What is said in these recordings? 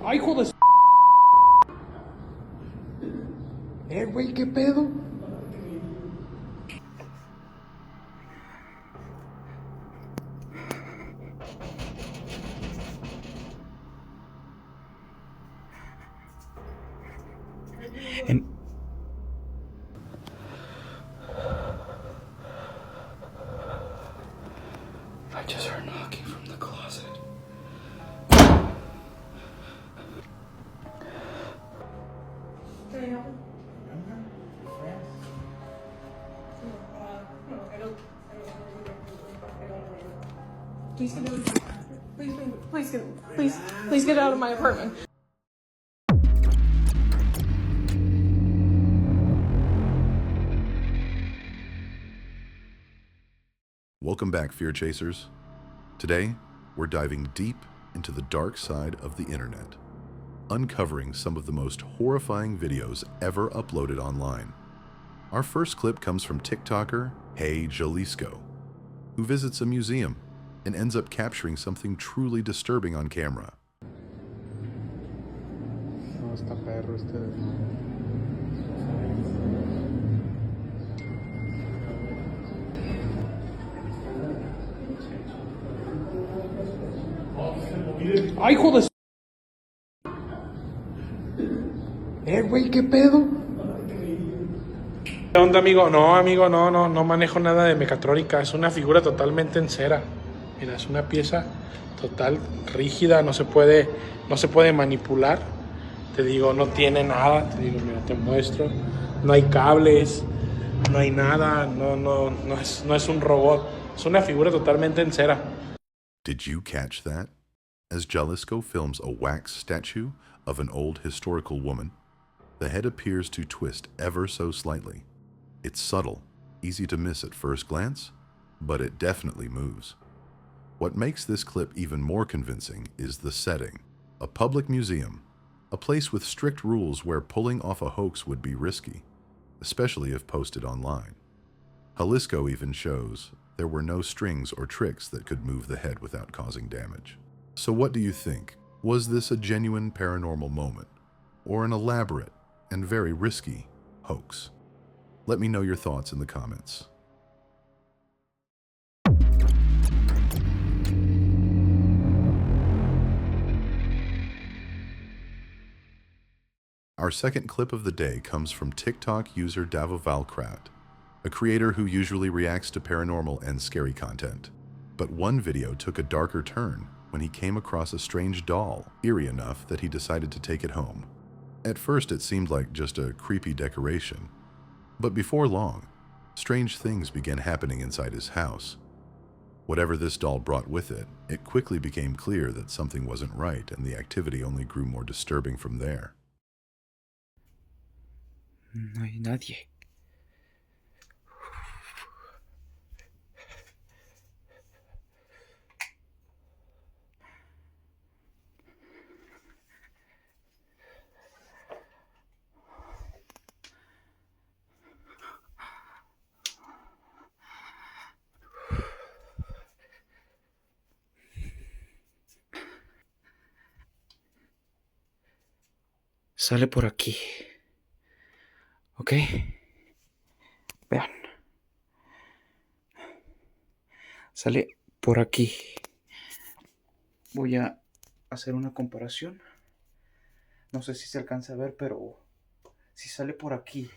¡Ay, hijo de s... Güey, ¿qué pedo? En... I just heard knocking from the closet. Please get out. Please get out of my apartment. Welcome back, Fear Chasers. Today, we're diving deep into the dark side of the internet, uncovering some of the most horrifying videos ever uploaded online. Our first clip comes from TikToker Hey Jalisco, who visits a museum and ends up capturing something truly disturbing on camera. No, está perro este. ¡Ay, hijo de s... Güey, ¿qué pedo? ¿Qué onda, amigo? No, amigo, no manejo nada de mecatrónica. Es una figura totalmente en cera. Mira, es una pieza total rígida, no se puede manipular. Te digo, no tiene nada. Te digo, mira, te muestro. No hay cables, no hay nada. No es un robot. Es una figura totalmente en cera. Did you catch that? As Jalisco films a wax statue of an old historical woman, the head appears to twist ever so slightly. It's subtle, easy to miss at first glance, but it definitely moves. What makes this clip even more convincing is the setting. A public museum, a place with strict rules where pulling off a hoax would be risky, especially if posted online. Jalisco even shows there were no strings or tricks that could move the head without causing damage. So what do you think? Was this a genuine paranormal moment, or an elaborate and very risky hoax? Let me know your thoughts in the comments. Our second clip of the day comes from TikTok user Davovalkrat, a creator who usually reacts to paranormal and scary content. But one video took a darker turn when he came across a strange doll, eerie enough that he decided to take it home. At first it seemed like just a creepy decoration, but before long, strange things began happening inside his house. Whatever this doll brought with it, it quickly became clear that something wasn't right, and the activity only grew more disturbing from there. No hay nadie. Sale por aquí. ¿Ok? Vean. Sale por aquí. Voy a hacer una comparación. No sé si se alcanza a ver, pero si sale por aquí.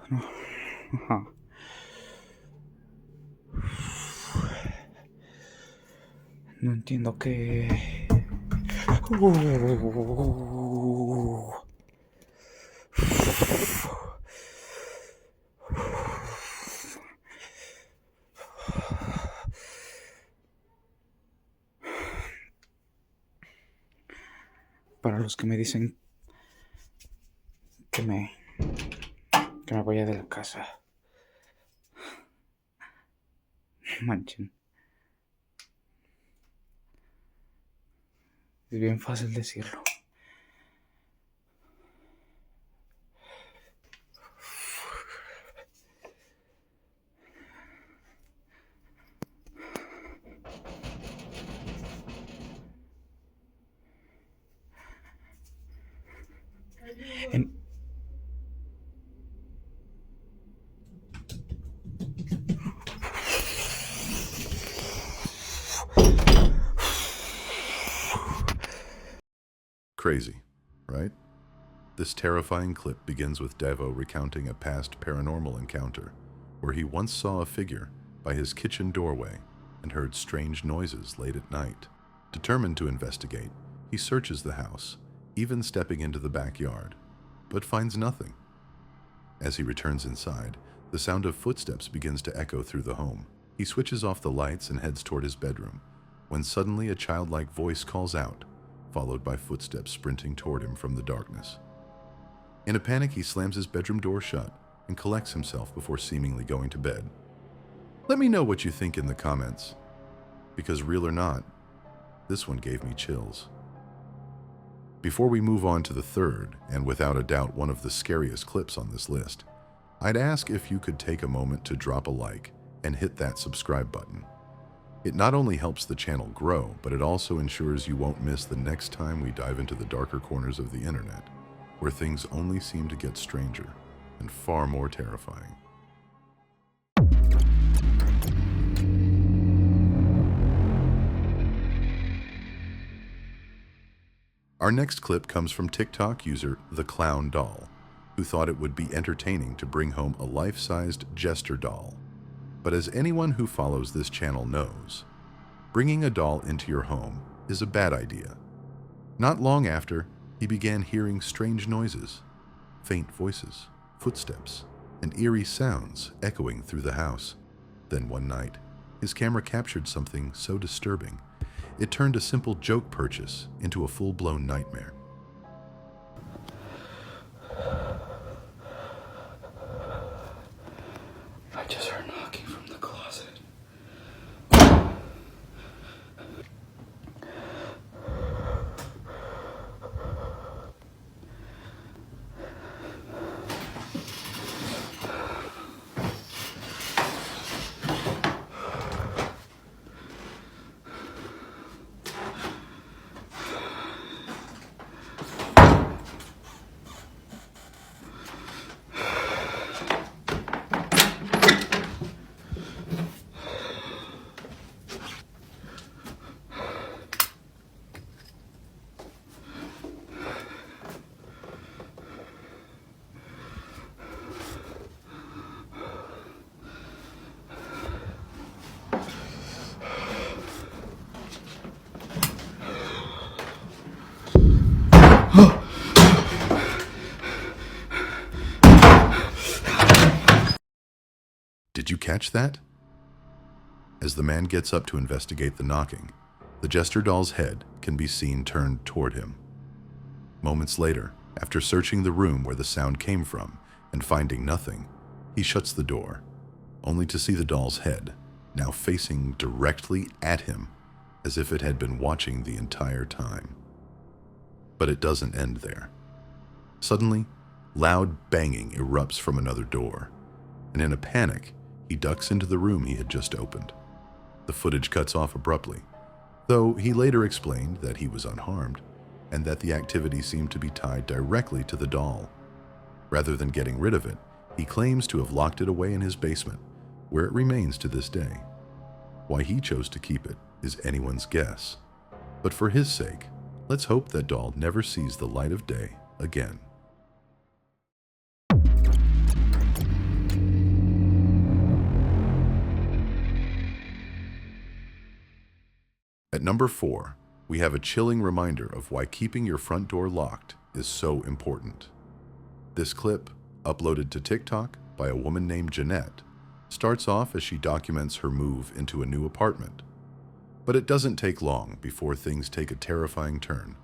No. Ajá. No entiendo qué. Para los que me dicen que me vaya de la casa. Manchen. Es bien fácil decirlo. And Crazy, right? This terrifying clip begins with Devo recounting a past paranormal encounter where he once saw a figure by his kitchen doorway and heard strange noises late at night. Determined to investigate, he searches the house, even stepping into the backyard, but finds nothing. As he returns inside, the sound of footsteps begins to echo through the home. He switches off the lights and heads toward his bedroom, when suddenly a childlike voice calls out, followed by footsteps sprinting toward him from the darkness. In a panic, he slams his bedroom door shut and collects himself before seemingly going to bed. Let me know what you think in the comments, because real or not, this one gave me chills. Before we move on to the third, and without a doubt one of the scariest clips on this list, I'd ask if you could take a moment to drop a like and hit that subscribe button. It not only helps the channel grow, but it also ensures you won't miss the next time we dive into the darker corners of the internet, where things only seem to get stranger and far more terrifying. Our next clip comes from TikTok user The Clown Doll, who thought it would be entertaining to bring home a life-sized jester doll. But as anyone who follows this channel knows, bringing a doll into your home is a bad idea. Not long after, he began hearing strange noises, faint voices, footsteps, and eerie sounds echoing through the house. Then one night, his camera captured something so disturbing, it turned a simple joke purchase into a full-blown nightmare. I just heard knocking from the closet. Did you catch that? As the man gets up to investigate the knocking, the jester doll's head can be seen turned toward him. Moments later, after searching the room where the sound came from and finding nothing, he shuts the door, only to see the doll's head now facing directly at him as if it had been watching the entire time. But it doesn't end there. Suddenly, loud banging erupts from another door, and in a panic, he ducks into the room he had just opened. The footage cuts off abruptly, though he later explained that he was unharmed and that the activity seemed to be tied directly to the doll. Rather than getting rid of it, he claims to have locked it away in his basement, where it remains to this day. Why he chose to keep it is anyone's guess, but for his sake, let's hope that doll never sees the light of day again. At number 4, we have a chilling reminder of why keeping your front door locked is so important. This clip, uploaded to TikTok by a woman named Jeanette, starts off as she documents her move into a new apartment. But it doesn't take long before things take a terrifying turn,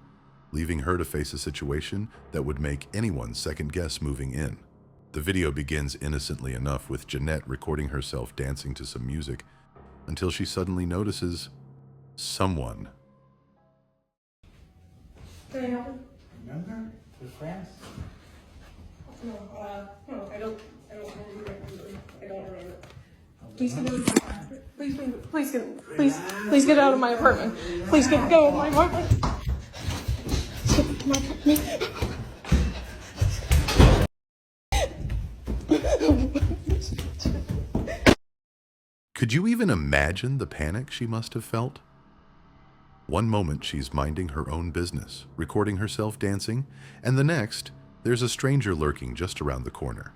leaving her to face a situation that would make anyone second-guess moving in. The video begins innocently enough with Jeanette recording herself dancing to some music until she suddenly notices someone. Can I help you? Remember? We're friends. No, I don't remember. I don't remember. Please get out. Please get out of my apartment. Please go of my apartment. Please get my apartment. Could you even imagine the panic she must have felt? One moment she's minding her own business, recording herself dancing, and the next, there's a stranger lurking just around the corner.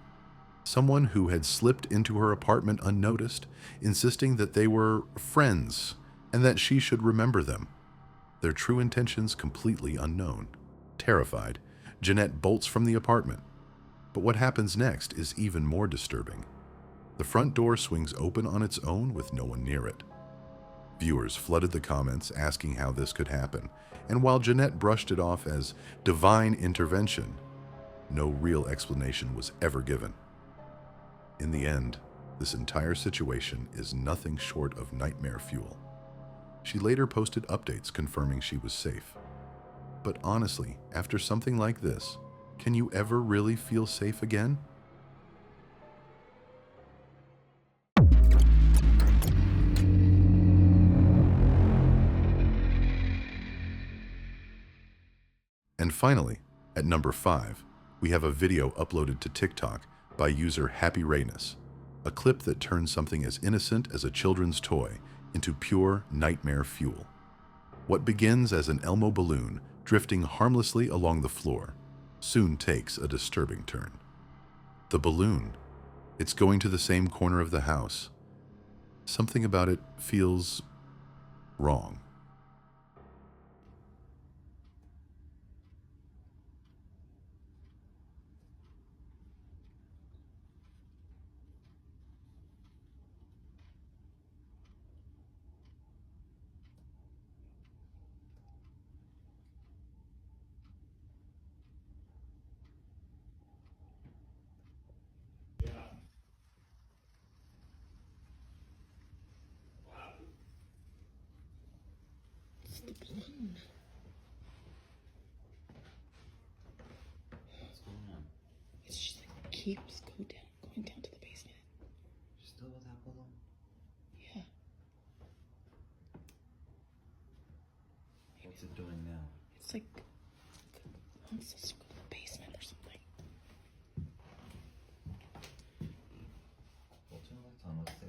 Someone who had slipped into her apartment unnoticed, insisting that they were friends and that she should remember them. Their true intentions completely unknown. Terrified, Jeanette bolts from the apartment. But what happens next is even more disturbing. The front door swings open on its own with no one near it. Viewers flooded the comments asking how this could happen, and while Jeanette brushed it off as divine intervention, no real explanation was ever given. In the end, this entire situation is nothing short of nightmare fuel. She later posted updates confirming she was safe. But honestly, after something like this, can you ever really feel safe again? And finally, at number 5, we have a video uploaded to TikTok by user Happy Rayness, a clip that turns something as innocent as a children's toy into pure nightmare fuel. What begins as an Elmo balloon drifting harmlessly along the floor soon takes a disturbing turn. The balloon, it's going to the same corner of the house. Something about it feels wrong. What's going on? It's just like keeps going down to the basement. Still with that balloon? Yeah. What's it doing now? It's like it wants us to go to the basement or something. Well, turn the lights on. Let's see.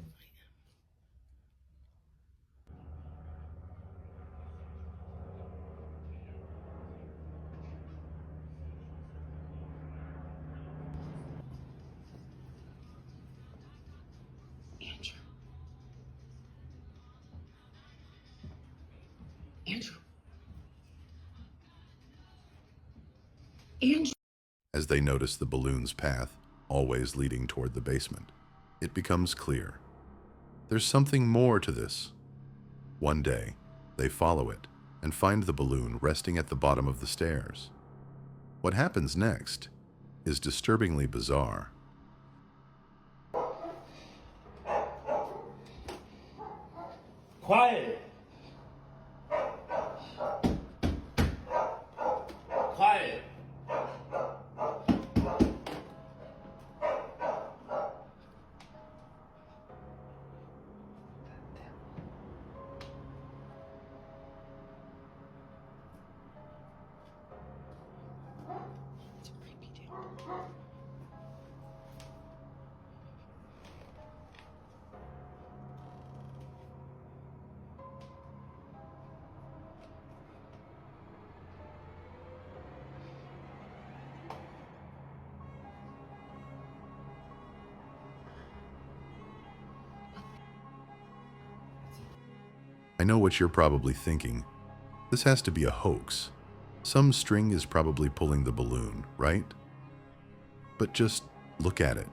Andrew. Andrew. Andrew. As they notice the balloon's path, always leading toward the basement, it becomes clear. There's something more to this. One day, they follow it and find the balloon resting at the bottom of the stairs. What happens next is disturbingly bizarre. Quiet! Quiet! It's a creepy dude. I know what you're probably thinking. This has to be a hoax. Some string is probably pulling the balloon, right? But just look at it.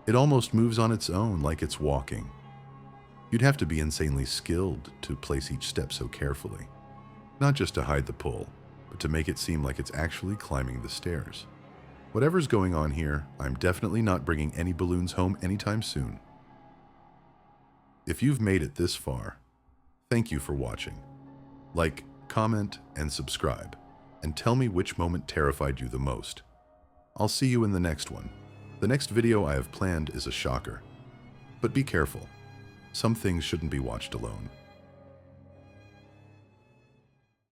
It almost moves on its own like it's walking. You'd have to be insanely skilled to place each step so carefully. Not just to hide the pull, but to make it seem like it's actually climbing the stairs. Whatever's going on here, I'm definitely not bringing any balloons home anytime soon. If you've made it this far, thank you for watching. Like, comment, and subscribe, and tell me which moment terrified you the most. I'll see you in the next one. The next video I have planned is a shocker. But be careful. Some things shouldn't be watched alone.